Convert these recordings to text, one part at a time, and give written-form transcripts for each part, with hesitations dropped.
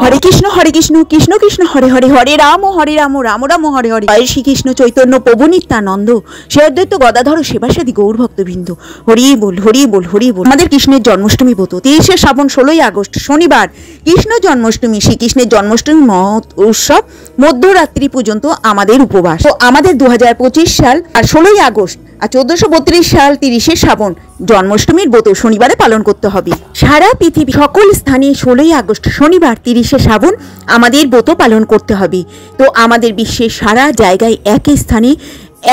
হরে কৃষ্ণ কৃষ্ণ কৃষ্ণ হরে হরে, হরে রাম রাম রাম হরে হরে। জয় শ্রীকৃষ্ণ চৈতন্য প্রভু নিত্যানন্দ, সে অদ্বৈত গদাধর সেবাসাদী গৌর ভক্তবৃন্দ, হরি বল হরি বল হরি বল। আমাদের কৃষ্ণের জন্মাষ্টমী ব্রত 23শে শ্রাবণ 16ই আগস্ট শনিবার কৃষ্ণ জন্মাষ্টমী। শ্রীকৃষ্ণের জন্মাষ্টমী মহৎ উৎসব, মধ্যরাত্রি পর্যন্ত আমাদের উপবাস। তো আমাদের 2025 সাল আর 16ই আগস্ট আর 1432 সাল 30শে শ্রাবণ জন্মাষ্টমীর ব্রত শনিবারে পালন করতে হবে। সারা পৃথিবী সকল স্থানে 16ই আগস্ট শনিবার 30শে শ্রাবণ আমাদের ব্রত পালন করতে হবে। তো আমাদের বিশ্বের সারা জায়গায় একই স্থানে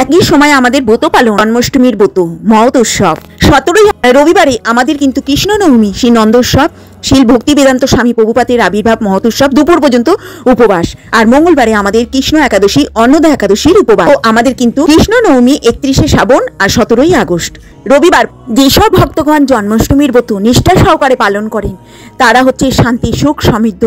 একই সময় আমাদের ব্রত পালন, জন্মাষ্টমীর ব্রত মহৎ উৎসব। 17ই রবিবারে আমাদের কিন্তু কৃষ্ণ নবমী, শ্রী নন্দোৎসব, শিল ভক্তি বেদান্ত স্বামী প্রভুপাদের আবির্ভাব মহৎ উৎসব, দুপুর পর্যন্ত উপবাস। আর মঙ্গলবারে আমাদের কৃষ্ণ একাদশী, অন্নদা একাদশীর উপবাস। আমাদের কিন্তু কৃষ্ণ নবমী 31শে শ্রাবণ আর 17ই আগস্ট রবিবার। যেসব ভক্তগণ জন্মাষ্টমীর ব্রত নিষ্ঠা সহকারে পালন করেন তারা হচ্ছে শান্তি, সুখ, সমৃদ্ধ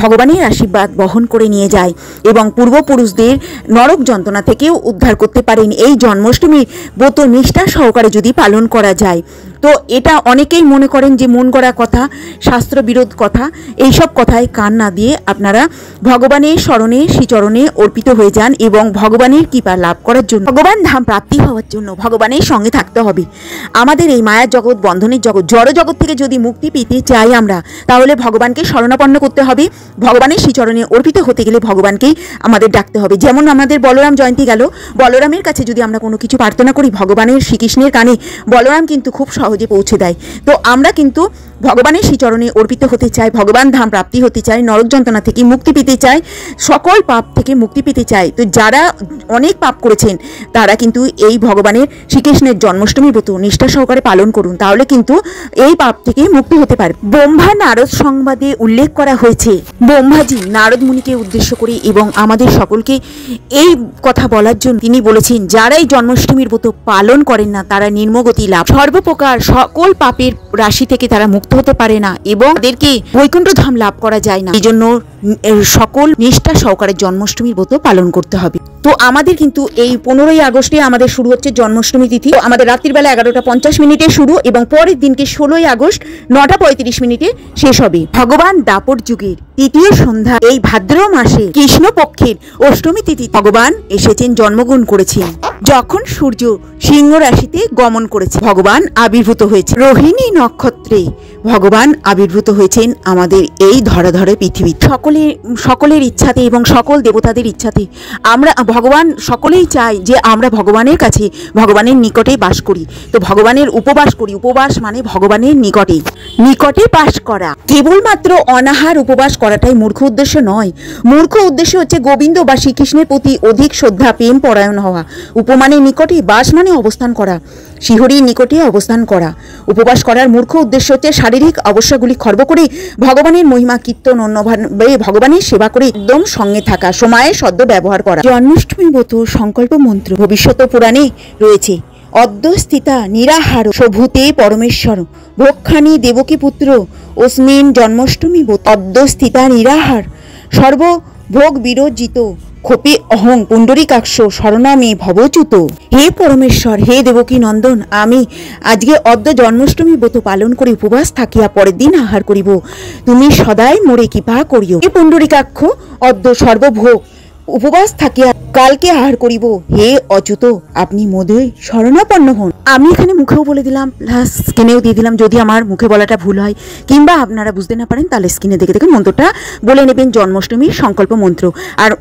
ভগবানের আশীর্বাদ বহন করে নিয়ে যায় এবং পূর্বপুরুষদের নরক যন্ত্রণা থেকেও উদ্ধার করতে পারেন এই জন্মাষ্টমীর ব্রত নিষ্ঠা সহকারে যদি পালন করা যায়। তো এটা অনেকেই মনে করেন যে মন গড়া কথা, শাস্ত্রবিরোধ কথা, এইসব কথায় কান না দিয়ে আপনারা ভগবানের শরণে, শ্রীচরণে অর্পিত হয়ে যান এবং ভগবানের কৃপা লাভ করার জন্য, ভগবান ধাম প্রাপ্তি হওয়ার জন্য ভগবানের সঙ্গে থাকতে হবে। আমাদের এই মায়ার জগৎ, বন্ধনের জগৎ, জড় জগৎ থেকে যদি মুক্তি পেতে চাই আমরা, তাহলে ভগবানকে শরণাপন্ন করতে হবে। ভগবানের শ্রীচরণে অর্পিত হতে গেলে ভগবানকেই আমাদের ডাকতে হবে। যেমন আমাদের বলরাম জয়ন্তী গেল, বলরামের কাছে যদি আমরা কোনো কিছু প্রার্থনা করি, ভগবানের শ্রীকৃষ্ণের কানে বলরাম কিন্তু খুব সহজে পৌঁছে দেয়। তো আমরা কিন্তু ভগবানের শ্রীচরণে অর্পিত হতে চাই, ভগবান ধাম প্রাপ্তি হতে চাই, নরক যন্ত্রণা থেকে মুক্তি পেতে চাই, সকল পাপ থেকে মুক্তি পেতে চাই। তো যারা অনেক পাপ করেছেন তারা কিন্তু এই ভগবানের শ্রীকৃষ্ণের জন্মাষ্টমী ব্রত নিষ্ঠা সহকারে পালন করুন, তাহলে কিন্তু এই পাপ থেকে মুক্তি হতে পারে। ব্রহ্মা নারদ সংবাদে উল্লেখ করা হয়েছে, ব্রহ্মাজি নারদ মুনিকে উদ্দেশ্য করে এবং আমাদের সকলকে এই কথা বলার জন্য তিনি বলেছেন, যারা এই জন্মাষ্টমীর ব্রত পালন করেন না তারা নির্মগতি লাভ, সর্বপ্রকার সকল পাপের রাশি থেকে তারা মুক্ত হতে পারে না এবং তাদেরকে বৈকুণ্ঠ ধাম লাভ করা যায় না। এই জন্য সকল নিষ্ঠা সহকারে জন্মাষ্টমীর ব্রত পালন করতে হবে। তো আমাদের কিন্তু এই 15ই আগস্টে আমাদের শুরু হচ্ছে জন্মাষ্টমী তিথি। আমাদের রাত্রির বেলা 11:50 শুরু এবং পরের দিনকে 16ই আগস্ট 9:35 শেষ হবে। ভগবান দাপর যুগের তৃতীয় সন্ধ্যা এই ভাদ্র মাসে কৃষ্ণপক্ষের অষ্টমী তিথি ভগবান এসেছেন, জন্মগ্রহণ করেছেন। যখন সূর্য সিংহ রাশিতে গমন করেছে ভগবান আবির্ভূত হয়েছে। রোহিণী নক্ষত্রে ভগবান আবির্ভূত হয়েছেন আমাদের এই ধরাধরে পৃথিবী। সকলের ইচ্ছাতে এবং সকল দেবতাদের ইচ্ছাতে আমরা ভগবান সকলেই চাই যে আমরা ভগবানের কাছে, ভগবানের নিকটে বাস করি। তো ভগবানের উপবাস করি, উপবাস মানে ভগবানের নিকটে বাস করা। কেবলমাত্র অনাহার উপবাস করাটাই মূর্খ উদ্দেশ্য নয়। মূর্খ উদ্দেশ্য হচ্ছে গোবিন্দ বা শ্রীকৃষ্ণের প্রতি অধিক শ্রদ্ধা, প্রেম পরায়ণ হওয়া। উপমানের নিকটে বাস মানে অবস্থান করা, শিহরির নিকটে অবস্থান করা। উপবাস করার মূর্খ উদ্দেশ্য হচ্ছে শারীরিক অবস্যাগুলি খর্ব করে ভগবানের মহিমা কীর্তন, অন্যভাবে ভগবানের সেবা করে একদম সঙ্গে থাকা, সময়ে সদ্য ব্যবহার করা। জন্মাষ্টমী ব্রত সংকল্প মন্ত্র ভবিষ্যৎ পুরাণে রয়েছে। অদ্যস্থিতা নিরাহার সভূতে পরমেশ্বর ভক্ষানি দেবকী পুত্র অস্মিন জন্মাষ্টমী ব্রত। অদ্যস্থিতা নিরাহার সর্বভোগ বিরজিত খোপে অহং পুণ্ডরীকাক্ষ শরণামে ভবচ্যুত। হে পরমেশ্বর, হে দেবকী নন্দন, আমি আজকে অদ্য জন্মাষ্টমী ব্রত পালন করে উপবাস থাকিয়া পরের দিন আহার করিব। তুমি সদাই মোরে কৃপা করিও। হে পুণ্ডরীকাক্ষ, অদ্য সর্বভোগ উপবাস থাকিয়া কালকে আহার করিব। হে অচ্যুত, আপনি মোদের শরণাপন্ন হন। আমি এখানে মুখেও বলে দিলাম, প্লাস স্ক্রিনেও দিয়ে দিলাম। যদি আমার মুখে বলাটা ভুল হয় কিংবা আপনারা বুঝতে না পারেন তাহলে স্ক্রিনে দেখে দেখে মন্ত্রটা বলে নেবেন, জন্মাষ্টমীর সংকল্প মন্ত্র। আর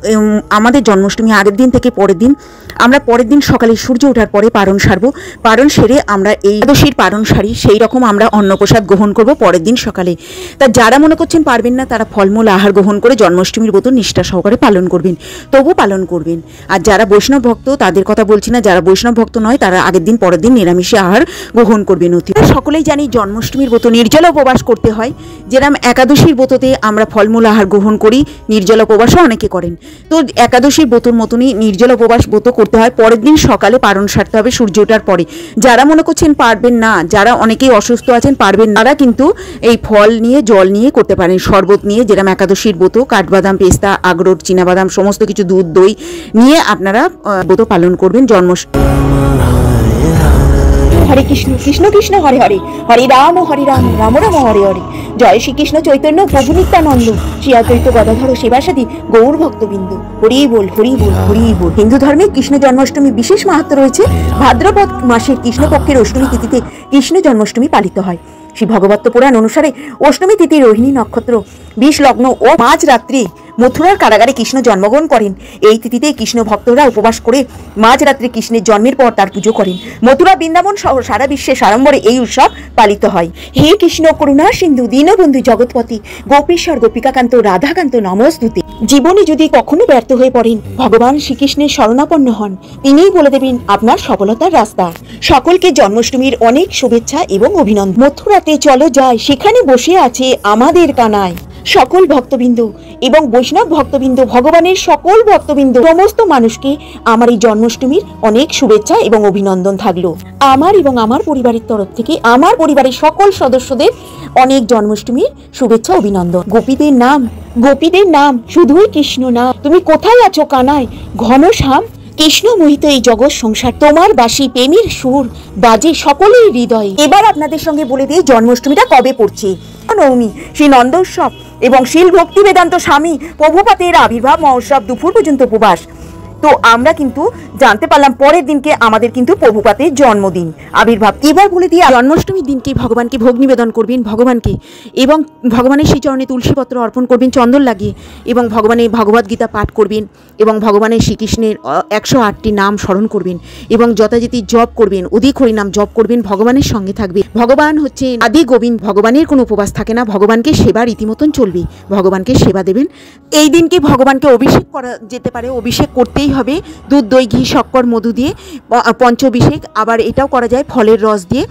আমাদের জন্মাষ্টমী আগের দিন থেকে পরের দিন সকালে সূর্য ওঠার পরে পারণ সারবো। পারণ সেরে আমরা এই একাদশীর পারণ সারি, সেই রকম আমরা অন্নপ্রসাদ গ্রহণ করব পরের দিন সকালে। তা যারা মনে করছেন পারবেন না তারা ফলমূল আহার গ্রহণ করে জন্মাষ্টমীর ব্রত নিষ্ঠা সহকারে পালন করবেন, তবু পালন করবেন। আর যারা বৈষ্ণব ভক্ত তাদের কথা বলছি না, যারা বৈষ্ণব ভক্ত নয় তারা আগের দিন পরের দিন নিরামিষে আহার গ্রহণ করবেন। সকলেই জানি জন্মাষ্টমীর ব্রত নির্জলা উপবাস করতে হয়। যেরকম একাদশীর ব্রততে আমরা ফলমূল আহার গ্রহণ করি, নির্জলা উপবাসও অনেকে করেন। তো একাদশীর ব্রতর মতনই নির্জলা উপবাস ব্রত করতে হয়। পরের দিন সকালে পারণ সারতে হবে সূর্য ওঠার পরে। যারা মনে করছেন পারবেন না, যারা অনেকেই অসুস্থ আছেন পারবেন না, তারা কিন্তু এই ফল নিয়ে, জল নিয়ে করতে পারেন, শরবত নিয়ে। যেরকম একাদশীর ব্রত কাঠবাদাম, পেস্তা, আখরোট, চীনাবাদাম সমস্ত কিছু, দুধ, দই নিয়ে আপনারা ব্রত পালন করবেন জন্মাষ্টমী। হরে কৃষ্ণ কৃষ্ণ কৃষ্ণ হরে হরে, হরে রাম রাম রাম হরে হরে। জয় শ্রীকৃষ্ণ চৈতন্য প্রভু নিত্যানন্দ, শ্রী অদ্বৈত গদাধর সেবাসাদী গৌর ভক্তবৃন্দ, হরি বল হরি বল হরি বল। হিন্দু ধর্মে কৃষ্ণ জন্মাষ্টমী বিশেষ মাহাত্ম্য রয়েছে। ভাদ্রপদ মাসের কৃষ্ণপক্ষের অষ্টমী তিথিতে কৃষ্ণ জন্মাষ্টমী পালিত হয়। শ্রী ভগবত পুরাণ অনুসারে অষ্টমী তিথি রোহিণী নক্ষত্র 20 লগ্ন ও মাঝরাত্রি মথুরার কারাগারে কৃষ্ণ জন্মগ্রহণ করেন। এই তিথিতে কৃষ্ণ ভক্তরা উপবাস করে মাঝরাত্রি কৃষ্ণের জন্মের পর তার পুজো করেন। মথুরা, বৃন্দাবন সহ সারা বিশ্বে সাড়ম্বরে এই উৎসব পালিত হয়। হে কৃষ্ণ করুণা সিন্ধু দীনবন্ধু জগৎপতি গোপীশ্বর গোপিকাকান্ত রাধাকান্ত নমস্তুতে। জীবনে যদি কখনো ব্যর্থ হয়ে পড়েন, ভগবান শ্রীকৃষ্ণের শরণাপন্ন হন, তিনিই বলে দেবেন আপনার সফলতার রাস্তা। সকলকে জন্মাষ্টমীর অনেক শুভেচ্ছা এবং অভিনন্দন। মথুরাতে চলো যাই, সেখানে বসে আছে আমাদের কানাই। সকল ভক্তবৃন্দ এবং বৈষ্ণব ভক্তবৃন্দ, ভগবানের সকল ভক্তবৃন্দ, সমস্ত মানুষকে আমার এই জন্মাষ্টমীর অনেক শুভেচ্ছা এবং অভিনন্দন থাকলো। আমার এবং আমার পরিবারের তরফ থেকে আমার পরিবারের সকল সদস্যদের অনেক জন্মাষ্টমীর শুভেচ্ছা অভিনন্দন। গোপীদের নাম শুধুই কৃষ্ণ নাম। তুমি কোথায় আছো কানাই ঘনশ্যাম? কৃষ্ণ মোহিত এই জগৎ সংসার, তোমার বাসি প্রেমের সুর বাজে সকলের হৃদয়ে। এবার আপনাদের সঙ্গে বলে দিই জন্মাষ্টমীটা কবে পড়ছে। নবমী শ্রী নন্দোৎসব এবং শিল ভক্তি বেদান্ত স্বামী প্রভুপাদের আবির্ভাব মহোৎসব দুপুর পর্যন্ত উপবাস। তো আমরা কিন্তু জানতে পারলাম পরের দিনকে আমাদের কিন্তু প্রভুপাতের জন্মদিন আবির্ভাব। এবার বলে দিয়ে জন্মাষ্টমীর দিনকে ভগবানকে ভোগ নিবেদন করবেন ভগবানকে, এবং ভগবানের শ্রী চরণে তুলসীপত্র অর্পণ করবেন চন্দন লাগিয়ে, এবং ভগবানের ভগবদ গীতা পাঠ করবেন, এবং ভগবানের শ্রীকৃষ্ণের 108টি নাম স্মরণ করবেন, এবং যথাযথি জপ করবেন, অধিক হরিনাম জপ করবেন, ভগবানের সঙ্গে থাকবে। ভগবান হচ্ছে আদি গোবিন্দ, ভগবানের কোনো উপবাস থাকে না, ভগবানকে সেবা রীতিমতন চলবে, ভগবানকে সেবা দেবেন। এই দিনকে ভগবানকে অভিষেক করা যেতে পারে, অভিষেক করতেই হবে দুধ দই ঘি শক্কর মধু দিয়ে পঞ্চ অভিষেক, আবার এটাও করা যায় ফলের রস দিয়ে,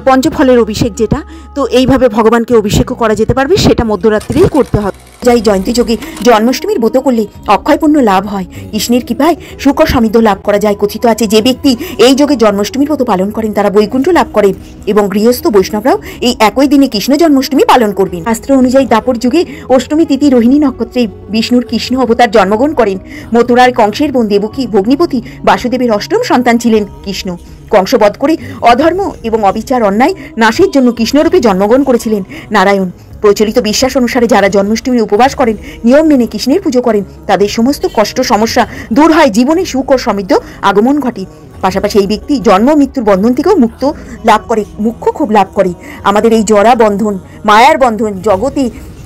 পঞ্চফলের অভিষেক যেটা। তো এইভাবে ভগবানকে অভিষেকও করা যেতে পারবে, সেটা মধ্যরাত্রেই করতে হবে। যাই জয়ন্তী যোগে জন্মাষ্টমীর ব্রত করলে অক্ষয় পুণ্য লাভ হয়, কৃষ্ণের কৃপায় সুখ সমৃদ্ধ লাভ করা যায়। কথিত আছে যে ব্যক্তি এই যোগে জন্মাষ্টমীর ব্রত পালন করেন তারা বৈকুণ্ঠ লাভ করেন, এবং গৃহস্থ বৈষ্ণবরাও এই একই দিনে কৃষ্ণ জন্মাষ্টমী পালন করবেন। শাস্ত্র অনুযায়ী দাপর যুগে অষ্টমী তিথি রোহিণী নক্ষত্রে বিষ্ণুর কৃষ্ণ অবতার জন্মগ্রহণ করেন। মথুরার কংসের বোন দেবকী ভগ্নিপতি বাসুদেবের অষ্টম সন্তান ছিলেন কৃষ্ণ। কংসবধ করে অধর্ম এবং অবিচার অন্যায় নাশের জন্য কৃষ্ণরূপে জন্মগ্রহণ করেছিলেন নারায়ণ। প্রচলিত বিশ্বাস অনুসারে যারা জন্মাষ্টমী উপবাস করেন, নিয়ম মেনে কৃষ্ণের পুজো করেন, তাদের সমস্ত কষ্ট সমস্যা দূর হয়, জীবনে সুখ ও সমৃদ্ধ আগমন ঘটে। পাশাপাশি এই ব্যক্তি জন্ম মৃত্যুর বন্ধন থেকেও মুক্ত লাভ করে, মুখ্য খুব লাভ করে। আমাদের এই জরা বন্ধন, মায়ার বন্ধন, জগতে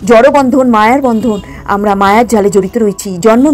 জড়বন্ধন, মায়ার বন্ধন, আমরা মায়ার জালে জড়িত রয়েছি, জন্ম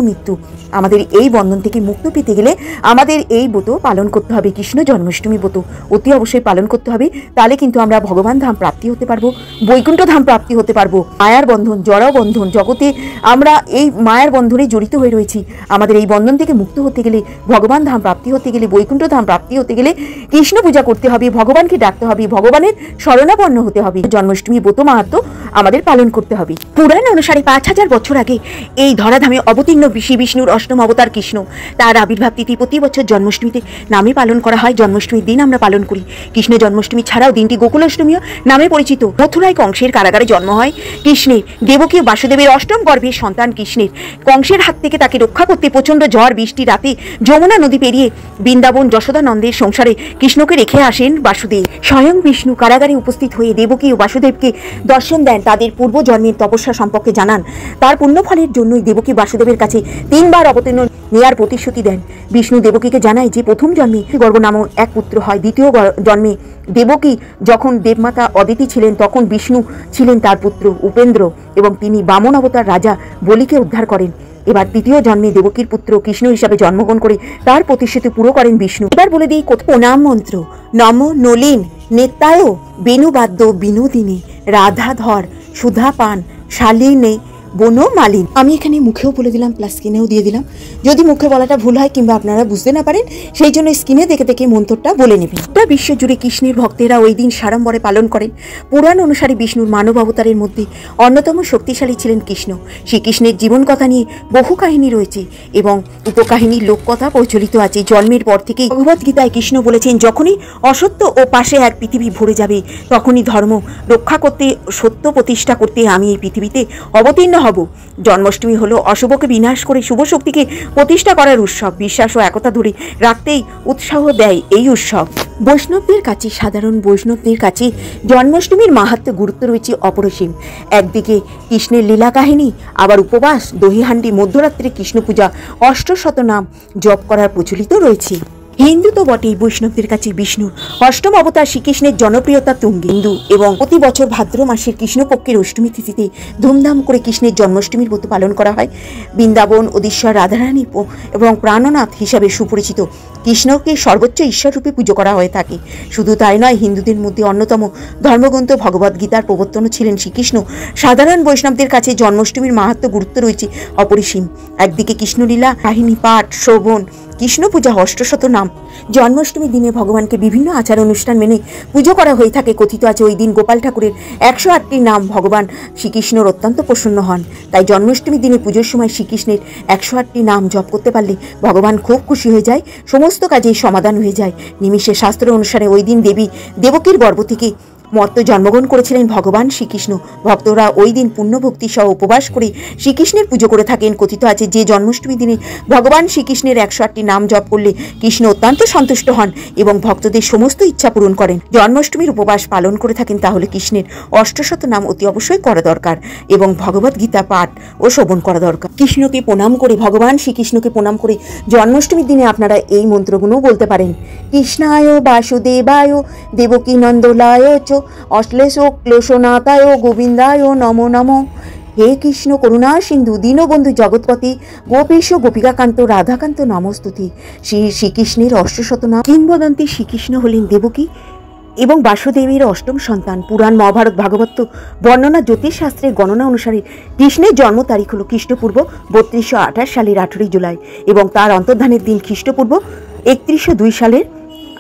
মৃত্যু। আমাদের এই বন্ধন থেকে মুক্ত পেতে গেলে আমাদের এই ব্রত পালন করতে হবে, কৃষ্ণ জন্মাষ্টমী ব্রত অতি অবশ্যই পালন করতে হবে। তাহলে কিন্তু আমরা ভগবান ধাম প্রাপ্তি হতে পারবো, বৈকুণ্ঠ ধাম প্রাপ্তি হতে পারবো। মায়ার বন্ধন, জড় বন্ধন, জগতে আমরা এই মায়ার বন্ধনে জড়িত হয়ে রয়েছি। আমাদের এই বন্ধন থেকে মুক্ত হতে গেলে, ভগবান ধাম প্রাপ্তি হতে গেলে, বৈকুণ্ঠ ধাম প্রাপ্তি হতে গেলে কৃষ্ণ পূজা করতে হবে, ভগবানকে ডাকতে হবে, ভগবানের শরণাপন্ন হতে হবে। জন্মাষ্টমী ব্রত মাহাত্ম্য আমাদের পালন করতে হবে। পুরাণ অনুসারে 5000 বছর আগে এই ধরাধামে অবতীর্ণ শ্রী বিষ্ণুর অষ্টম অবতার কৃষ্ণ, তার আবির্ভাব তিথি প্রতি বছর জন্মাষ্টমীতে নামে পালন করা হয়। জন্মাষ্টমীর দিন আমরা পালন করি। কৃষ্ণ জন্মাষ্টমী ছাড়াও দিনটি গোকুলাষ্টমীও নামে পরিচিত। মথুরায় কংসের কারাগারে জন্ম হয় কৃষ্ণের। দেবকী ও বাসুদেবের অষ্টম গর্ভের সন্তান কৃষ্ণের। কংসের হাত থেকে তাকে রক্ষা করতে প্রচণ্ড ঝড় বৃষ্টি রাতে যমুনা নদী পেরিয়ে বৃন্দাবন যশোদানন্দের সংসারে কৃষ্ণকে রেখে আসেন বাসুদেব। স্বয়ং বিষ্ণু কারাগারে উপস্থিত হয়ে দেবকী ও বাসুদেবকে দর্শন দেন, তাদের পূর্ব জন্মের তপস্যা সম্পর্কে জানান। তার পুণ্যফলের জন্যই দেবকী বাসুদেবের কাছে 3 বার অবতীর্ণ নেয়ার প্রতিশ্রুতি দেন। বিষ্ণু দেবকীকে জানায় যে প্রথম জন্মে গর্ভ নামক এক পুত্র হয়, দ্বিতীয় জন্মে দেবকী যখন দেবমাতা অদিতি ছিলেন তখন বিষ্ণু ছিলেন তার পুত্র উপেন্দ্র, এবং তিনি বামন অবতার রাজা বলিকে উদ্ধার করেন। এবার তৃতীয় জন্মে দেবকীর পুত্র কৃষ্ণ হিসাবে জন্মগ্রহণ করে তার প্রতিশ্রুতি পুরো করেন বিষ্ণু। এবার বলে দিই প্রণাম মন্ত্র। নম নলিন নেতায় বেণুবাদ্য বিনোদিনী রাধাধর সুধাপান শালিনে বনমালিন। আমি এখানে মুখেও বলে দিলাম, প্লাস স্ক্রিনেও দিয়ে দিলাম। যদি মুখে বলাটা ভুল হয় কিংবা আপনারা বুঝতে না পারেন, সেই জন্য স্ক্রিনে দেখে দেখে মন্ত্রটা বলে নেবেন। গোটা বিশ্বজুড়ে কৃষ্ণের ভক্তেরা ওই দিন সাড়ম্বরে পালন করেন। পুরাণ অনুসারে বিষ্ণুর মানব অবতারের মধ্যে অন্যতম শক্তিশালী ছিলেন কৃষ্ণ। শ্রীকৃষ্ণের জীবন কথা নিয়ে বহু কাহিনী রয়েছে এবং উপকাহিনীর লোককথা প্রচলিত আছে। জন্মের পর থেকেই ভগবদ্গীতায় কৃষ্ণ বলেছেন, যখনই অসত্য ও পাশে এক পৃথিবী ভরে যাবে, তখনই ধর্ম রক্ষা করতে, সত্য প্রতিষ্ঠা করতে আমি এই পৃথিবীতে অবতীর্ণ হব। জন্মাষ্টমী হলো অশুভকে বিনাশ করে শুভ শক্তিকে প্রতিষ্ঠা করার উৎসব। বিশ্বাস ও একতা ধরে রাখতেই উৎসাহ দেয় এই উৎসব। বৈষ্ণবদের কাছে, সাধারণ বৈষ্ণবদের কাছে জন্মাষ্টমীর মাহাত্ম্য গুরুত্ব রয়েছে অপরিসীম। একদিকে কৃষ্ণের লীলা কাহিনী, আবার উপবাস, দহিহান্ডি, মধ্যরাত্রে কৃষ্ণ পূজা, অষ্টশত নাম জপ করার প্রচলিত রয়েছে। হিন্দু তো বটেই, বৈষ্ণবদের কাছে বিষ্ণুর অষ্টম অবতার শ্রীকৃষ্ণের জনপ্রিয়তা তুঙ্গে। হিন্দু এবং প্রতি বছর ভাদ্র মাসের কৃষ্ণপক্ষের অষ্টমী তিথিতে ধুমধাম করে কৃষ্ণের জন্মাষ্টমীর ব্রত পালন করা হয়। বৃন্দাবন, ওদিশার রাধারানী এবং প্রাণনাথ হিসাবে সুপরিচিত কৃষ্ণকে সর্বোচ্চ ঈশ্বর রূপে পুজো করা হয়ে থাকে। শুধু তাই নয়, হিন্দুদের মধ্যে অন্যতম ধর্মগ্রন্থ ভগবদ্গীতার প্রবর্তন ছিলেন শ্রীকৃষ্ণ। সাধারণ বৈষ্ণবদের কাছে জন্মাষ্টমীর মাহাত্ম্য গুরুত্ব রয়েছে অপরিসীম। একদিকে কৃষ্ণলীলা কাহিনী পাঠ, শ্রবণ, কৃষ্ণ পূজা, অষ্টশত নাম। জন্মাষ্টমীর দিনে ভগবানকে বিভিন্ন আচার অনুষ্ঠান মেনে পুজো করা হয়ে থাকে। কথিত আছে ওই দিন গোপাল ঠাকুরের 108টি নাম ভগবান শ্রীকৃষ্ণর অত্যন্ত প্রসন্ন হন। তাই জন্মাষ্টমীর দিনে পুজোর সময় শ্রীকৃষ্ণের 108টি নাম জপ করতে পারলে ভগবান খুব খুশি হয়ে যায়, সমস্ত কাজেই সমাধান হয়ে যায়। নিমিষে শাস্ত্র অনুসারে ওই দিন দেবী দেবকীর গর্ভ থেকে মর্ত জন্মগ্রহণ করেছিলেন ভগবান শ্রীকৃষ্ণ। ভক্তরা ওই দিন পুণ্যভক্তি সহ উপবাস করে শ্রীকৃষ্ণের পুজো করে থাকেন। কথিত আছে যে জন্মাষ্টমী দিনে ভগবান শ্রীকৃষ্ণের 108টি নাম জপ করলে কৃষ্ণ অত্যন্ত সন্তুষ্ট হন এবং ভক্তদের সমস্ত ইচ্ছা পূরণ করেন। জন্মাষ্টমীর উপবাস পালন করে থাকেন, তাহলে কৃষ্ণের অষ্টশত নাম অতি অবশ্যই করা দরকার এবং ভগবদ গীতা পাঠ ও শ্রবণ করা দরকার। কৃষ্ণকে প্রণাম করে, ভগবান শ্রীকৃষ্ণকে প্রণাম করে জন্মাষ্টমীর দিনে আপনারা এই মন্ত্রগুলো বলতে পারেন। কৃষ্ণায় বাসুদেবায় দেবকী নন্দলায় চ অশ্লেষ ক্লেশনাথায় গোবিন্দায় নমো নমো। হে কৃষ্ণ করুণা সিন্ধু দীনবন্ধু জগৎপতি গোপীশ গোপিকাকান্ত রাধাকান্ত নমস্তুতি। শ্রীকৃষ্ণের অষ্টশত নাম। কিংবদন্তি শ্রীকৃষ্ণ হলেন দেবকী এবং বাসুদেবের অষ্টম সন্তান। পুরাণ, মহাভারত, ভাগবত বর্ণনা, জ্যোতিষশাস্ত্রের গণনা অনুসারে কৃষ্ণের জন্ম তারিখ হল খ্রিস্টপূর্ব 3228 সালের 18 জুলাই এবং তার অন্তর্ধানের দিন খ্রিস্টপূর্ব 3102 সালের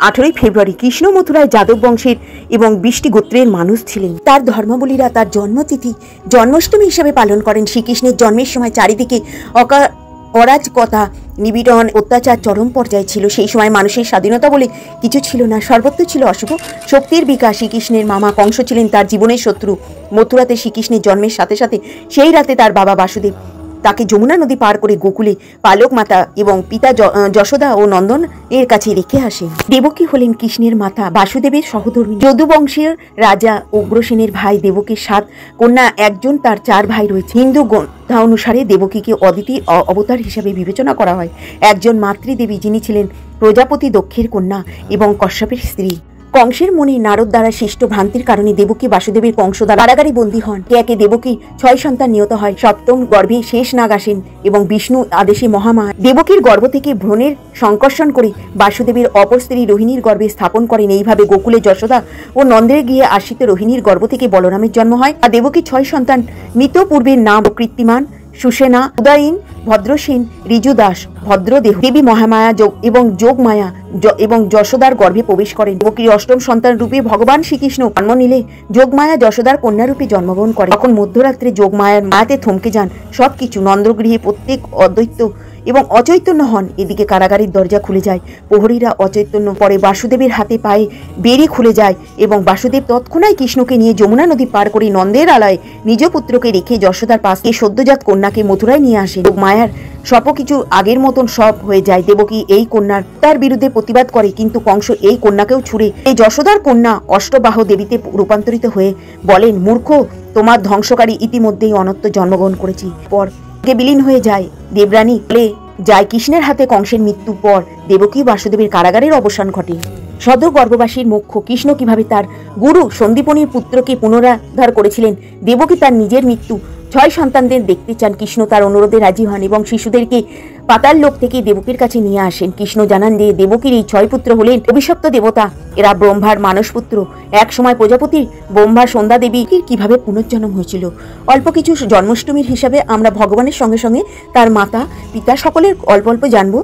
18 ফেব্রুয়ারি। কৃষ্ণ মথুরায় যাদব বংশের এবং 20টি গোত্রের মানুষ ছিলেন। তার ধর্মাবলীরা তার জন্মতিথি জন্মাষ্টমী হিসেবে পালন করেন। শ্রীকৃষ্ণের জন্মের সময় চারিদিকে অরাজকতা, নিপীড়ন, অত্যাচার চরম পর্যায়ে ছিল। সেই সময় মানুষের স্বাধীনতা বলে কিছু ছিল না, সর্বত্র ছিল অশুভ শক্তির বিকাশ। শ্রীকৃষ্ণের মামা কংস ছিলেন তার জীবনের শত্রু। মথুরাতে শ্রীকৃষ্ণের জন্মের সাথে সাথে সেই রাতে তার বাবা বাসুদেব তাকে যমুনা নদী পার করে গোকুলে পালক মাতা এবং পিতা যশোদা ও নন্দন এর কাছে রেখে আসেন। দেবকী হলেন কৃষ্ণের মাতা, বাসুদেবের সহধর্মী। যদুবংশের রাজা উগ্রসেনের ভাই দেবকীর 7 কন্যা, একজন তার 4 ভাই রয়েছে। হিন্দু গ্রন্থ অনুসারে দেবকীকে অদিতি অবতার হিসাবে বিবেচনা করা হয়। একজন মাতৃদেবী যিনি ছিলেন প্রজাপতি দক্ষের কন্যা এবং কশ্যপের স্ত্রী। কংসের মনে নারদ দ্বারা সৃষ্ট ভ্রান্তির কারণে দেবকী বাসুদেবের কংস দ্বারা কারাগারে বন্দী হন। একে দেবকী 6 সন্তান নিহত হয়। সপ্তম গর্ভে শেষ নাগ আসেন এবং বিষ্ণু আদেশে মহামায়া দেবকীর গর্ভ থেকে ভ্রূণের সংকর্ষণ করে বাসুদেবের অপর স্ত্রী রোহিণীর গর্ভে স্থাপন করেন। এইভাবে গোকুলে যশোদা ও নন্দের গিয়ে আশ্রিত রোহিণীর গর্ভ থেকে বলরামের জন্ম হয়। আর দেবকীর 6 সন্তান মৃত পূর্বের নাম কৃত্তিমান, সুসেনা, উদয়ীন, ভদ্রসেন, ঋজুদাস, ভদ্রদেহ। দেবী মহামায়া এবং যোগমায়া এবং যশোদার গর্ভে প্রবেশ করেন। দেবকীর অষ্টম সন্তান রূপে ভগবান শ্রীকৃষ্ণ জন্ম নিলে যোগমায়া যশোদার কন্যা রূপে জন্মগ্রহণ করেন। তখন মধ্যরাত্রে যোগমায়ার মায়াতে থমকে যান সবকিছু। নন্দগৃহে প্রত্যেক অদ্বৈত এবং অচৈতন্য হন। এদিকে কারাগারের দরজা খুলে যায়। প্রহরীরা অচৈতন্য পরে বাসুদেবের হাতে পায়ে বেড়ি খুলে যায় এবং বাসুদেব তৎক্ষণাৎ কৃষ্ণকে নিয়ে যমুনা নদী পার করে নন্দের আলয়ে নিজ পুত্রকে রেখে যশোদার পাশে সদ্যজাত কন্যাকে মথুরায় নিয়ে আসে। মায়ার সবকিছু আগের মতন সব হয়ে যায়। দেবকী এই কন্যার তার বিরুদ্ধে প্রতিবাদ করে, কিন্তু কংস এই কন্যাকেও ছুড়ে এই যশোদার কন্যা অষ্টবাহ দেবীতে রূপান্তরিত হয়ে বলেন, মূর্খ, তোমার ধ্বংসকারী ইতিমধ্যেই অনন্ত জন্মগ্রহণ করেছি। পর বিলীন হয়ে যায়। দেবরানী বলে যায়। কৃষ্ণের হাতে কংসের মৃত্যুর পর দেবকী বাসুদেবের কারাগারের অবসান ঘটে। সদর গর্ভবাসীর মুখ্য কৃষ্ণ কিভাবে তার গুরু সন্দীপনীর পুত্রকে পুনরুদ্ধার করেছিলেন। দেবকী তার নিজের মৃত্যু 6 সন্তানদের দেখতে চান। কৃষ্ণ তার অনুরোধে রাজি হন এবং শিশুদেরকে পাতাল লোক থেকে দেবকীর কাছে নিয়ে আসেন। কৃষ্ণ জানান যে দেবকীর এই 6 পুত্র হলেন অভিশপ্ত দেবতা। এরা ব্রহ্মার মানসপুত্র। এক সময় প্রজাপতির ব্রহ্মা সন্ধ্যা দেবীর কিভাবে পুনর্জন্ম হয়েছিল। অল্প কিছু জন্মাষ্টমীর হিসাবে আমরা ভগবানের সঙ্গে সঙ্গে তার মাতা পিতা সকলের অল্প অল্প জানবো।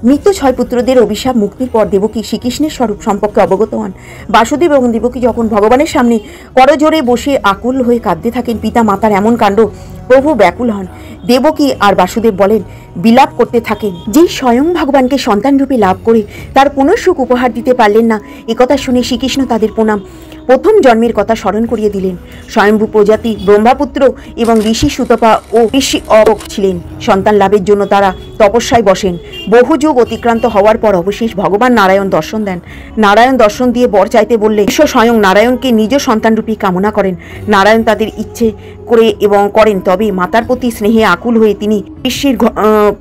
মৃত 6 পুত্রদের অভিশাপ মুক্তির পর দেবকী শ্রীকৃষ্ণের স্বরূপ সম্পর্কে অবগত হন। বাসুদেব এবং দেবকী যখন ভগবানের সামনে করজোড়ে বসে আকুল হয়ে কাঁদতে থাকেন, পিতা মাতার এমন কাণ্ড প্রভু ব্যাকুল হন। দেবকী আর বাসুদেব বলেন, বিলাপ করতে থাকেন। যে স্বয়ং ভগবানকে সন্তান রূপে লাভ করে তার পুনঃসুখ উপহার দিতে পারলেন না, একথা শুনে শ্রীকৃষ্ণ তাদের প্রণাম প্রথম জন্মের কথা স্মরণ করিয়ে দিলেন। স্বয়ম্ভু প্রজাতি ব্রহ্মাপুত্র এবং ঋষি সুতপা ও ঋষি অরক ছিলেন। সন্তান লাভের জন্য তারা তপস্যায় বসেন। বহু যুগ অতিক্রান্ত হওয়ার পর অবশেষ ভগবান নারায়ণ দর্শন দেন। নারায়ণ দর্শন দিয়ে বর চাইতে বললে ঈশ্বর স্বয়ং নারায়ণকে নিজ সন্তানরূপী কামনা করেন। নারায়ণ তাদের ইচ্ছে করে এবং করেন, তবে মাতার প্রতি স্নেহে আকুল হয়ে তিনি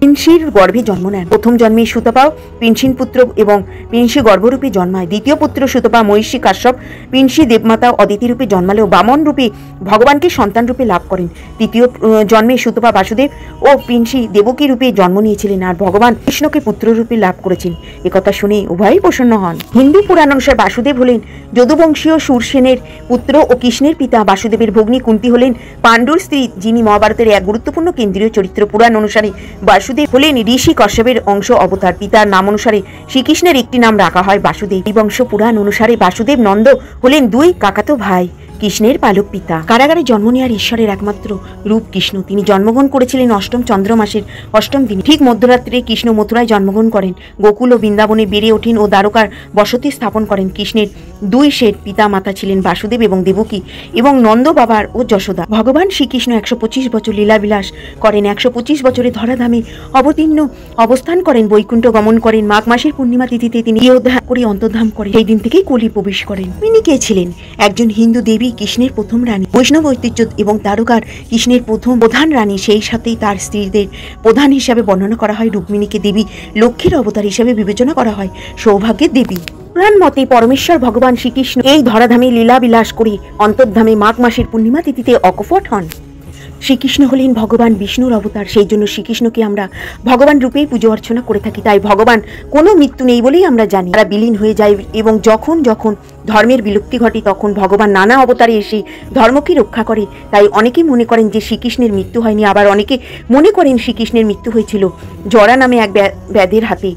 পিনসির গর্ভে জন্ম নেন। প্রথম জন্মে সুতপাও পিনসিন পুত্র এবং পিনসি গর্ভরূপে জন্মায়। দ্বিতীয় পুত্র সুতপা মহিষী কাশ্যপ পিনসি দেবমাতা অদিতি রূপে জন্মালেও বামন রূপে ভগবানকে সন্তান রূপে লাভ করেন। তৃতীয় জন্মে সুতপা বাসুদেব ও পিনসি দেবকী রূপে জন্ম নিয়েছিলেন আর ভগবান কৃষ্ণকে পুত্র রূপে লাভ করেছেন। একথা শুনে উভয়ই প্রসন্ন হন। হিন্দু পুরাণ অনুসারে বাসুদেব হলেন যদুবংশীয় সুরসেনের পুত্র ও কৃষ্ণের পিতা। বাসুদেবের ভগ্নী কুন্তী হলেন পাণ্ডুর স্ত্রী, যিনি মহাভারতের এক গুরুত্বপূর্ণ কেন্দ্রীয় চরিত্র। পুরাণ অনুসারে বাসুদেব হলেন ঋষি কশ্যপের অংশ অবতার। পিতার নাম অনুসারে শ্রীকৃষ্ণের একটি নাম রাখা হয় বাসুদেব। এই বংশ পুরাণ অনুসারে বাসুদেব নন্দ হলেন দুই কাকাতো ভাই, কৃষ্ণের পালক পিতা। কারাগারে জন্ম নেওয়ার ঈশ্বরের একমাত্র রূপ কৃষ্ণ। তিনি জন্মগ্রহণ করেছিলেন অষ্টম চন্দ্র মাসের অষ্টম দিন। ঠিক মধ্যরাত্রে কৃষ্ণ মথুরায় জন্মগ্রহণ করেন। গোকুল ও বৃন্দাবনে বেড়ে ওঠেন ও দ্বারকার বসতি স্থাপন করেন। কৃষ্ণের দুই শেঠ পিতা মাতা ছিলেন বাসুদেব এবং দেবকী এবং নন্দ বাবার ও যশোদা। ভগবান শ্রীকৃষ্ণ 125 বছর লীলাবিলাস করেন। 125 বছরে ধরাধামে অবতীর্ণ অবস্থান করেন, বৈকুণ্ঠ গমন করেন। মাঘ মাসের পূর্ণিমা তিথিতে তিনি অধ্যয়ন করে অন্তর্ধাম করেন। সেই দিন থেকেই কলি প্রবেশ করেন। তিনি কে ছিলেন? একজন হিন্দু দেবী, কৃষ্ণের প্রথম রানী, বৈষ্ণব ঐতিহ্য এবং দ্বারকার কৃষ্ণের প্রধান রানী। সেই সাথেই তার স্ত্রীদের প্রধান হিসাবে বর্ণনা করা হয়। রুক্মিণীকে দেবী লক্ষ্মীর অবতার হিসাবে বিবেচনা করা হয়, সৌভাগ্যের দেবী। পুরাণ মতে পরমেশ্বর ভগবান শ্রীকৃষ্ণ এই ধরাধামে লীলা বিলাস করে অন্তর্ধামে মাঘ মাসের পূর্ণিমা তিথিতে অকপট হন। শ্রীকৃষ্ণ হলেন ভগবান বিষ্ণুর অবতার। সেই জন্য শ্রীকৃষ্ণকে আমরা ভগবান রূপেই পুজো অর্চনা করে থাকি। তাই ভগবান কোনো মৃত্যু নেই বলেই আমরা জানি। তারা বিলীন হয়ে যায় এবং যখন যখন ধর্মের বিলুপ্তি ঘটে তখন ভগবান নানা অবতারে এসে ধর্মকে রক্ষা করে। তাই অনেকে মনে করেন যে শ্রীকৃষ্ণের মৃত্যু হয়নি, আবার অনেকে মনে করেন শ্রীকৃষ্ণের মৃত্যু হয়েছিল জরা নামে এক ব্যাধের হাতে।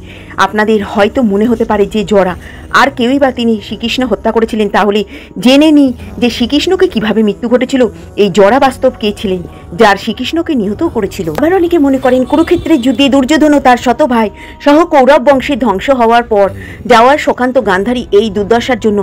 আপনাদের হয়তো মনে হতে পারে যে জরা আর কেউই বা তিনি শ্রীকৃষ্ণ হত্যা করেছিলেন। তাহলে জেনে নিই যে শ্রীকৃষ্ণকে কিভাবে মৃত্যু ঘটেছিল। এই জরা বাস্তব কে ছিলেন যার শ্রীকৃষ্ণকে নিহত করেছিল? আবার অনেকে মনে করেন কুরুক্ষেত্রের যুদ্ধে দুর্যোধন ও তার শত ভাই সহ কৌরব বংশের ধ্বংস হওয়ার পর যাওয়ার শোকান্ত গান্ধারী এই দুর্দশার জন্য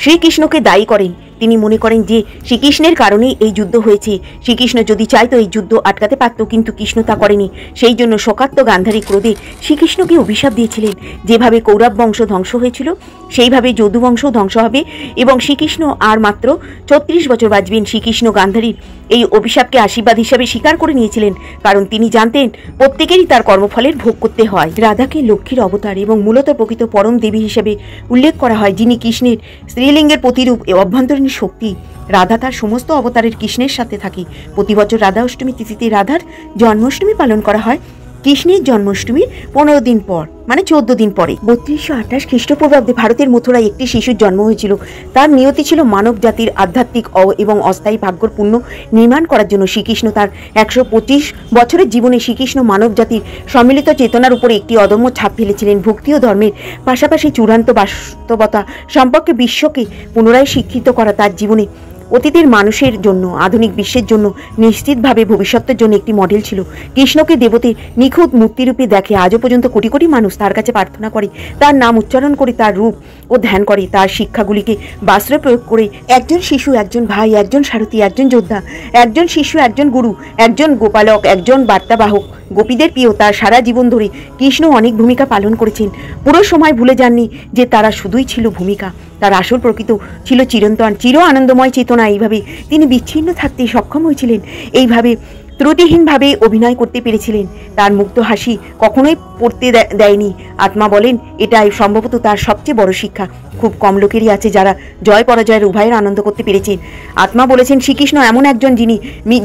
শ্রীকৃষ্ণকে দায়ী করেন। তিনি মনে করেন যে শ্রীকৃষ্ণের কারণেই এই যুদ্ধ হয়েছে। শ্রীকৃষ্ণ যদি চাইতো এই যুদ্ধ আটকাতে পারত, কিন্তু কৃষ্ণ তা করেনি। সেই জন্য শোকাত্ম গান্ধারী ক্রোধে শ্রীকৃষ্ণকে অভিশাপ দিয়েছিলেন। যেভাবে কৌরব বংশ ধ্বংস হয়েছিল সেইভাবে যদু বংশ ধ্বংস হবে এবং শ্রীকৃষ্ণ আর মাত্র 36 বছর বাঁচবেন। শ্রীকৃষ্ণ গান্ধারীর এই অভিশাপকে আশীর্বাদ হিসাবে স্বীকার করে নিয়েছিলেন, কারণ তিনি জানতেন প্রত্যেকেরই তার কর্মফলের ভোগ করতে হয়। রাধাকে লক্ষ্মীর অবতার এবং মূলত প্রকৃত পরম দেবী হিসেবে উল্লেখ করা হয়, যিনি কৃষ্ণের স্ত্রীলিঙ্গের প্রতিরূপ ও অভ্যন্তরীণ শক্তি। রাধা তার সমস্ত অবতারের কৃষ্ণের সাথে থাকে। প্রতি বছর রাধা অষ্টমী তিথিতে রাধার জন্মাষ্টমী পালন করা হয়। কৃষ্ণের জন্মাষ্টমীর 15 দিন পর, মানে 14 দিন পরে 3228 খ্রিস্টপূর্বাব্দে ভারতের মথুরায় একটি শিশুর জন্ম হয়েছিল। তার নিয়তি ছিল মানব জাতির আধ্যাত্মিক এবং অস্থায়ী ভাগ্যর পুণ্য নির্মাণ করার জন্য। শ্রীকৃষ্ণ তার 125 বছরের জীবনে শ্রীকৃষ্ণ মানব জাতির সম্মিলিত চেতনার উপরে একটি অদম্য ছাপ ফেলেছিলেন। ভক্তি ও ধর্মের পাশাপাশি চূড়ান্ত বাস্তবতা সম্পর্কে বিশ্বকে পুনরায় শিক্ষিত করা তার জীবনে অতীতের মানুষের জন্য, আধুনিক বিশ্বের জন্য, নিশ্চিতভাবে ভবিষ্যতের জন্য একটি মডেল ছিল। কৃষ্ণকে দেবতের নিখুঁত মূর্তিরূপে দেখে আজও পর্যন্ত কোটি কোটি মানুষ তার কাছে প্রার্থনা করে, তার নাম উচ্চারণ করে, তার রূপ ও ধ্যান করে। তার শিক্ষাগুলিকে বাস্তবে প্রয়োগ করে একজন শিশু, একজন ভাই, একজন সারথী, একজন যোদ্ধা, একজন শিশু, একজন গুরু, একজন গোপালক, একজন বার্তাবাহক, গোপীদের প্রিয়। তার সারা জীবন ধরে কৃষ্ণ অনেক ভূমিকা পালন করেছেন। পুরো সময় ভুলে যাননি যে তারা শুধুই ছিল ভূমিকা। তার আসল প্রকৃত ছিল চিরন্তন চির আনন্দময় চেতনা। এইভাবে তিনি বিচ্ছিন্ন থাকতে সক্ষম হয়েছিলেন, এইভাবে ত্রুটিহীনভাবে অভিনয় করতে পেরেছিলেন। তার মুক্ত হাসি কখনোই পড়তে দেয়নি। আত্মা বলেন এটাই সম্ভবত তার সবচেয়ে বড় শিক্ষা। খুব কম লোকেরই আছে যারা জয় পরাজয়ের উভয়ের আনন্দ করতে পেরেছেন। আত্মা বলেছেন শ্রীকৃষ্ণ এমন একজন যিনি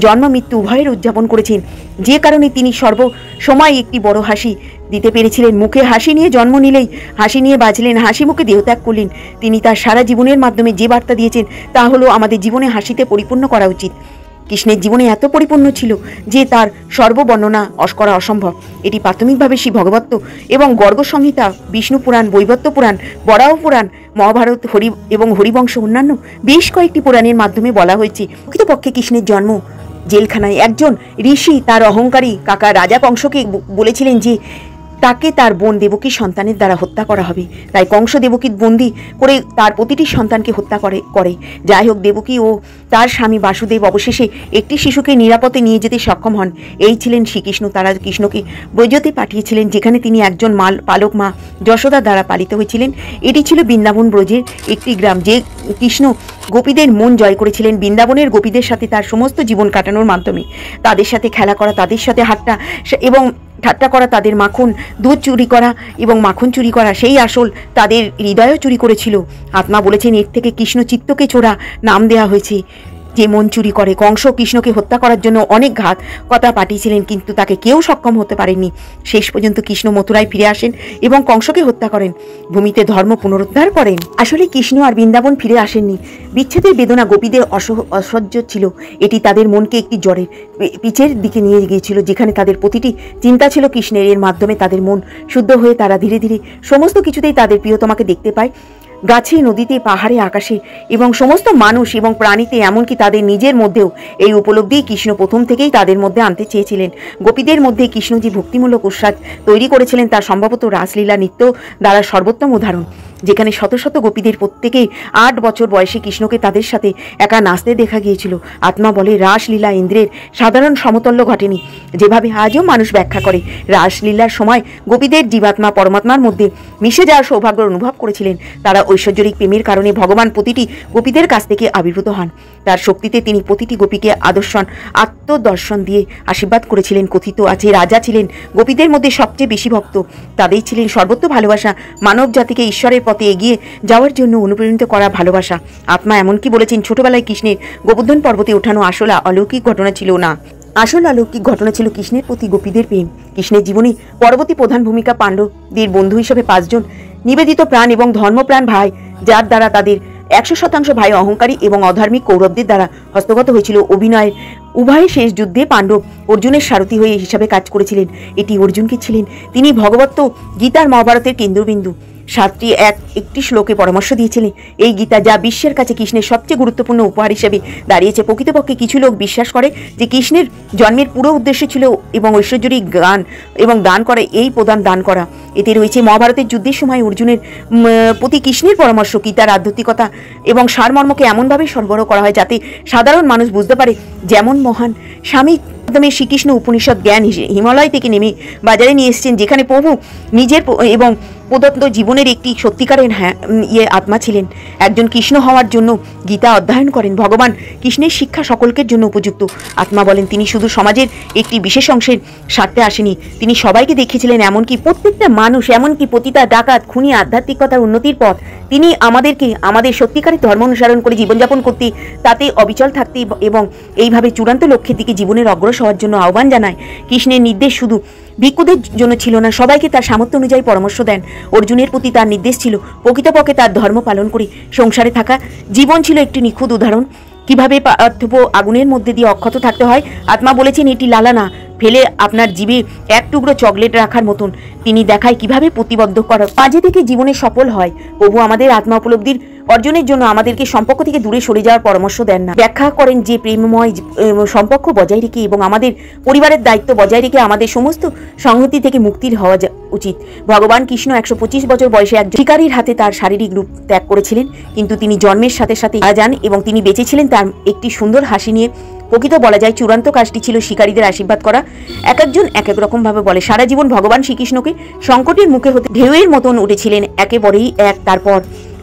জন্ম মৃত্যু উভয়ের উদযাপন করেছেন, যে কারণে তিনি সর্বসময় একটি বড় হাসি দিতে পেরেছিলেন। মুখে হাসি নিয়ে জন্ম নিলেই হাসি নিয়ে বাঁচলেন, হাসি মুখে দেহত্যাগ করলেন। তিনি তার সারা জীবনের মাধ্যমে যে বার্তা দিয়েছেন তা হলো আমাদের জীবনে হাসিতে পরিপূর্ণ করা উচিত। কৃষ্ণের জীবনে এত পরিপূর্ণ ছিল যে তার সর্ববর্ণনা করা অসম্ভব। এটি প্রাথমিকভাবে শ্রী ভগবত এবং গর্গ সংহিতা, বিষ্ণু পুরাণ, বৈবত্য পুরাণ, বরাহ পুরাণ, মহাভারত এবং হরিবংশ অন্যান্য বেশ কয়েকটি পুরাণের মাধ্যমে বলা হয়েছে। প্রকৃতপক্ষে কৃষ্ণের জন্ম জেলখানায়। একজন ঋষি তার অহংকারী কাকা রাজা কংসকে বলেছিলেন যে তাকে তার বোন দেবকীর সন্তানের দ্বারা হত্যা করা হবে। তাই কংস দেবকীর বন্দী করে তার প্রতিটি সন্তানকে হত্যা করে। যাই হোক, দেবকী ও তার স্বামী বাসুদেব অবশেষে একটি শিশুকে নিরাপদে নিয়ে যেতে সক্ষম হন। এই ছিলেন শ্রীকৃষ্ণ। তারা কৃষ্ণকে ব্রজতে পাঠিয়েছিলেন, যেখানে তিনি একজন পালক মা যশোদা দ্বারা পালিত হয়েছিলেন। এটি ছিল বৃন্দাবন ব্রজের একটি গ্রাম, যে কৃষ্ণ গোপীদের মন জয় করেছিলেন বৃন্দাবনের গোপীদের সাথে তার সমস্ত জীবন কাটানোর মাধ্যমে। তাদের সাথে খেলা করা, তাদের সাথে ঠাট্টা করা, তাদের মাখন দুধ চুরি করা এবং মাখন চুরি করা, সেই আসল তাদের হৃদয়ও চুরি করেছিল। আত্মা বলেছেন, এর থেকে কৃষ্ণ চিত্তকে চোরা নাম দেওয়া হয়েছে, যে মন চুরি করে। কংস কৃষ্ণকে হত্যা করার জন্য অনেক কথা পাঠিয়েছিলেন, কিন্তু তাকে কেউ সক্ষম হতে পারেনি। শেষ পর্যন্ত কৃষ্ণ মথুরায় ফিরে আসেন এবং কংসকে হত্যা করেন, ভূমিতে ধর্ম পুনরুদ্ধার করেন। আসলে কৃষ্ণ আর বৃন্দাবন ফিরে আসেননি। বিচ্ছেদের বেদনা গোপীদের অসহ্য ছিল। এটি তাদের মনকে একটি জ্বরের পিচের দিকে নিয়ে গিয়েছিল, যেখানে তাদের প্রতিটি চিন্তা ছিল কৃষ্ণের। এর মাধ্যমে তাদের মন শুদ্ধ হয়ে তারা ধীরে ধীরে সমস্ত কিছুতেই তাদের প্রিয়তমাকে দেখতে পায়। গাছে, নদীতে, পাহাড়ে, আকাশে এবং সমস্ত মানুষ এবং প্রাণীতে, এমনকি তাদের নিজের মধ্যেও এই উপলব্ধি কৃষ্ণ প্রথম থেকেই তাদের মধ্যে আনতে চেয়েছিলেন। গোপীদের মধ্যে কৃষ্ণ যে ভক্তিমূলক উৎসাহ তৈরি করেছিলেন তা সম্ভবত রাসলীলা নৃত্য দ্বারা সর্বোত্তম উদাহরণ, যেখানে শত শত গোপীদের প্রত্যেকেই 8 বছর বয়সে কৃষ্ণকে তাদের সাথে একা নাচতে দেখা গিয়েছিল। আত্মা বলে, রাসলীলা ইন্দ্রের সাধারণ সমতুল্য ঘটেনি, যেভাবে আজও মানুষ ব্যাখ্যা করে। রাসলীলার সময় গোপীদের জীবাত্মা পরমাত্মার মধ্যে মিশে যাওয়ার সৌভাগ্য অনুভব করেছিলেন। তারা ঐশ্বর্যিক প্রেমের কারণে ভগবান প্রতিটি গোপীদের কাছ থেকে আবির্ভূত হন। তার শক্তিতে তিনি প্রতিটি গোপীকে আত্মদর্শন দিয়ে আশীর্বাদ করেছিলেন। কথিত আছে, রাজা ছিলেন গোপীদের মধ্যে সবচেয়ে বেশি ভক্ত। তাদের ছিলেন সর্বত্র ভালোবাসা, মানব জাতিকে ঈশ্বরের পথে এগিয়ে যাওয়ার জন্য অনুপ্রাণিত করা ভালোবাসা। আত্মা এমনকি বলেছেন, ছোটবেলায় কৃষ্ণের গোবর্ধন পর্বতে ওঠানো আসলে অলৌকিক ঘটনা ছিল না। আসল অলৌকিক ঘটনা ছিল কৃষ্ণের প্রতি গোপীদের প্রেম। কৃষ্ণের জীবনে পরবর্তী প্রধান ভূমিকা পাণ্ডবদের বন্ধু হিসেবে 5 জন নিবেদিত প্রাণ এবং ধর্মপ্রাণ ভাই, যার দ্বারা তাদের 100% ভাই অহংকারী এবং অধার্মিক কৌরবদের দ্বারা হস্তগত হয়েছিল। অভিনয়ের উভয় শেষ যুদ্ধে পাণ্ডব অর্জুনের সারথি হয়ে হিসাবে কাজ করেছিলেন। এটি অর্জুনকে ছিলেন, তিনি ভগবত গীতার মহাভারতের কেন্দ্রবিন্দু। 7টি একটি শ্লোকে পরামর্শ দিয়েছিলেন। এই গীতা, যা বিশ্বের কাছে কৃষ্ণের সবচেয়ে গুরুত্বপূর্ণ উপহার হিসেবে দাঁড়িয়েছে। প্রকৃতপক্ষে কিছু লোক বিশ্বাস করে যে কৃষ্ণের জন্মের পুরো উদ্দেশ্য ছিল এবং ঐশ্বর্যিক গান এবং দান করা, এই প্রদান দান করা। এতে রয়েছে মহাভারতের যুদ্ধের সময় অর্জুনের প্রতি কৃষ্ণের পরামর্শ, গীতার আধ্যাত্মিকতা এবং সারমর্মকে এমনভাবে সরবরাহ করা হয় যাতে সাধারণ মানুষ বুঝতে পারে। যেমন মহান স্বামী মাধ্যমে শ্রীকৃষ্ণ উপনিষদ জ্ঞান হিমালয় থেকে নেমে বাজারে নিয়ে এসেছেন, যেখানে প্রভু নিজের এবং প্রদত্ত জীবনের একটি সত্যিকারের আত্মা ছিলেন। একজন কৃষ্ণ হওয়ার জন্য গীতা অধ্যয়ন করেন। ভগবান কৃষ্ণের শিক্ষা সকলকের জন্য উপযুক্ত। আত্মা বলেন, তিনি শুধু সমাজের একটি বিশেষ অংশের স্বার্থে আসেনি, তিনি সবাইকে দেখিয়েছিলেন, এমনকি প্রত্যেকটা মানুষ, এমনকি পতিতা, ডাকাত, খুনি, আধ্যাত্মিকতার উন্নতির পথ। তিনি আমাদেরকে আমাদের সত্যিকারের ধর্ম অনুসরণ করে জীবনযাপন করতে, তাতে অবিচল থাকতে এবং এইভাবে চূড়ান্ত লক্ষ্যের দিকে জীবনের অগ্রসর হওয়ার জন্য আহ্বান জানায়। কৃষ্ণের নির্দেশ শুধু ভিক্ষুদের জন্য ছিল না, সবাইকে তার সামর্থ্য অনুযায়ী পরামর্শ দেন। অর্জুনের প্রতি তার নির্দেশ ছিল প্রকৃতপক্ষে তার ধর্ম পালন করে সংসারে থাকা। জীবন ছিল একটি নিখুঁত উদাহরণ কিভাবে পার্থিব আগুনের মধ্যে দিয়ে অক্ষত থাকতে হয়। আত্মা বলেছেন, এটি লালানা ফেলে আপনার জীবে এক টুকরো চকলেট রাখার মতন। তিনি দেখায় কিভাবে প্রতিবদ্ধ করা কাজে থেকে জীবনে সফল হয়। প্রভু আমাদের আত্মা উপলব্ধির অর্জনের জন্য আমাদেরকে সম্পর্ক থেকে দূরে সরে যাওয়ার পরামর্শ দেন না। ব্যাখ্যা করেন যে প্রেমময় সম্পর্ক বজায় রেখে এবং আমাদের পরিবারের দায়িত্ব বজায় রেখে আমাদের সমস্ত সংহতি থেকে মুক্তির হওয়া উচিত। ভগবান কৃষ্ণ 125 বছর বয়সে এক শিকারীর হাতে তার শারীরিক রূপ ত্যাগ করেছিলেন, কিন্তু তিনি জন্মের সাথে সাথে মারা যান এবং তিনি বেঁচেছিলেন তার একটি সুন্দর হাসি নিয়ে। প্রকৃত বলা যায় চূড়ান্ত কাজটি ছিল শিকারীদের আশীর্বাদ করা। এক একজন এক এক রকম ভাবে বলে। সারা জীবন ভগবান শ্রীকৃষ্ণকে সংকটের মুখে হতে ঢেউয়ের মতন উঠেছিলেন, একেবারেই এক। তারপর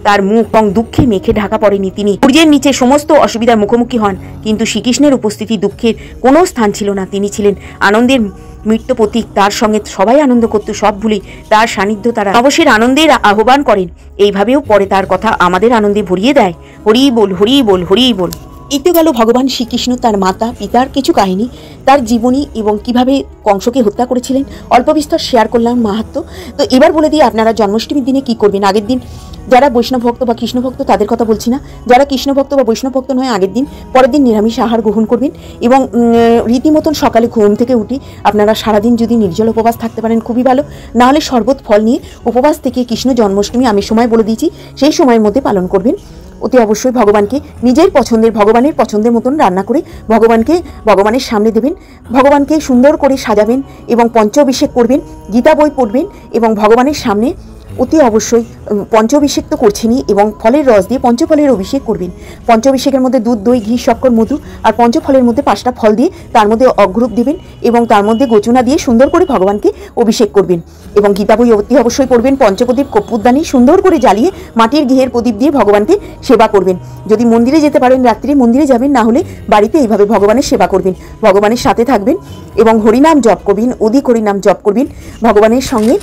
তার মুখ এবং দুঃখে মেখে ঢাকা পড়েনি। তিনি সূর্যের নিচে সমস্ত অসুবিধার মুখোমুখি হন, কিন্তু শ্রীকৃষ্ণের উপস্থিতি দুঃখের কোনো স্থান ছিল না। তিনি ছিলেন আনন্দের মৃত্যু প্রতীক। তার সঙ্গে সবাই আনন্দ করত, সব ভুলে তার সান্নিধ্য তারা অবশ্যই আনন্দের আহ্বান করেন। এইভাবেও পরে তার কথা আমাদের আনন্দে ভরিয়ে দেয়। হরি বল, হরি বল, হরি বল। এতে গেল ভগবান শ্রীকৃষ্ণ তার মাতা পিতার কিছু কাহিনী, তার জীবনী এবং কিভাবে কংসকে হত্যা করেছিলেন। অল্প বিস্তর শেয়ার করলাম মাহাত্ম্য। তো এবার বলে দিই আপনারা জন্মাষ্টমীর দিনে কি করবেন। আগের দিন যারা বৈষ্ণব ভক্ত বা কৃষ্ণ ভক্ত তাদের কথা বলছি না, যারা কৃষ্ণ ভক্ত বা বৈষ্ণব ভক্ত নয়, আগের দিন পরের দিন নিরামিষ আহার গ্রহণ করবেন এবং রীতিমতন সকালে ঘুম থেকে উঠে আপনারা সারাদিন যদি নির্জল উপবাস থাকতে পারেন খুবই ভালো, না হলে শরবত ফল নিয়ে উপবাস থেকে কৃষ্ণ জন্মাষ্টমী আমি সময় বলে দিয়েছি সেই সময়ের মধ্যে পালন করবেন। অতি অবশ্যই ভগবানকে নিজের পছন্দের, ভগবানের পছন্দের মতন রান্না করে ভগবানের সামনে দেবেন। ভগবানকে সুন্দর করে সাজাবেন এবং পঞ্চাভিষেক করবেন, গীতা বই পড়বেন এবং ভগবানের সামনে অতি অবশ্যই পঞ্চাভিষেক তো করছেনই এবং ফলের রস দিয়ে পঞ্চফলের অভিষেক করবেন। পঞ্চাভিষেকের মধ্যে দুধ, দই, ঘি, শক্কর, মধু আর পঞ্চফলের মধ্যে 5টা ফল দিয়ে তার মধ্যে অগ্রুপ দেবেন এবং তার মধ্যে গোচনা দিয়ে সুন্দর করে ভগবানকে অভিষেক করবেন এবং গীতা বই অতি অবশ্যই পড়বেন। পঞ্চপ্রদীপ কর্পূরদানি সুন্দর করে জ্বালিয়ে মাটির ঘিয়ের প্রদীপ দিয়ে ভগবানকে সেবা করবেন। যদি মন্দিরে যেতে পারেন রাত্রি মন্দিরে যাবেন, না হলে বাড়িতে এইভাবে ভগবানের সেবা করবেন, ভগবানের সাথে থাকবেন এবং হরিনাম জপ করবেন, অধিক হরিনাম জপ করবেন ভগবানের সঙ্গে।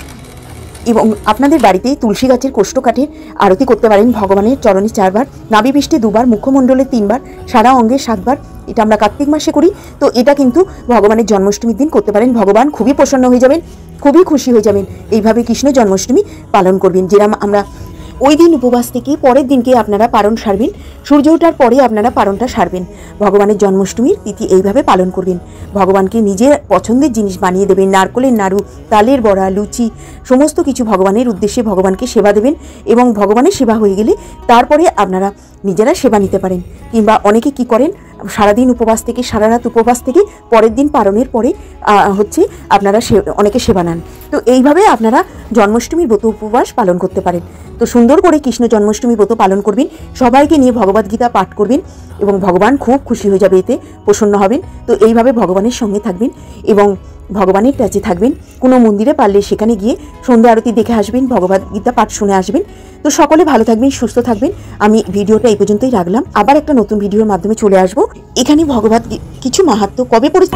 এবং আপনাদের বাড়িতেই তুলসী গাছের কোষ্ঠকাঠের আরতি করতে পারেন। ভগবানের চরণে 4 বার, নাভিপৃষ্ঠে 2 বার, মুখমণ্ডলে 3 বার, সারা অঙ্গে 7 বার। এটা আমরা কার্তিক মাসে করি। তো এটা কিন্তু ভগবানের জন্মাষ্টমীর দিন করতে পারেন। ভগবান খুবই প্রসন্ন হয়ে যাবেন, খুবই খুশি হয়ে যাবেন। এইভাবে কৃষ্ণ জন্মাষ্টমী পালন করবেন। যেরকম আমরা ওই দিন উপবাস থেকে পরের দিনকে আপনারা পারণ সারবেন, সূর্য ওঠার পরে আপনারা পারণটা সারবেন। ভগবানের জন্মাষ্টমীর তিথি এইভাবে পালন করবেন। ভগবানকে নিজের পছন্দের জিনিস বানিয়ে দেবেন, নারকেলের নাড়ু, তালের বড়া, লুচি, সমস্ত কিছু ভগবানের উদ্দেশ্যে ভগবানকে সেবা দেবেন এবং ভগবানের সেবা হয়ে গেলে তারপরে আপনারা নিজেরা সেবা নিতে পারেন। কিংবা অনেকে কি করেন, সারাদিন উপবাস থেকে, সারা রাত উপবাস থেকে পরের দিন পারণের পরে আপনারা অনেকে সেবা নেন। তো এইভাবে আপনারা জন্মাষ্টমীর ব্রত উপবাস পালন করতে পারেন। তো সুন্দর করে কৃষ্ণ জন্মাষ্টমী ব্রত পালন করবেন, সবাইকে নিয়ে ভগবদ্গীতা পাঠ করবেন এবং ভগবান খুব খুশি হয়ে যাবে, এতে প্রসন্ন হবেন। তো এইভাবে ভগবানের সঙ্গে থাকবেন এবং ভগবানের টাচে থাকবেন। কোনো মন্দিরে পারলে সেখানে গিয়ে সন্ধ্যা আরতি দেখে আসবেন, ভগবদ্গীতা পাঠ শুনে আসবেন। তো সকলে ভালো থাকবেন, সুস্থ থাকবেন। আমি ভিডিওটা এই পর্যন্তই রাখলাম, আবার একটা নতুন ভিডিওর মাধ্যমে চলে আসবো। এখানে ভগবদ্গীতা কিছু মাহাত্ম্য কবে পড়েছে।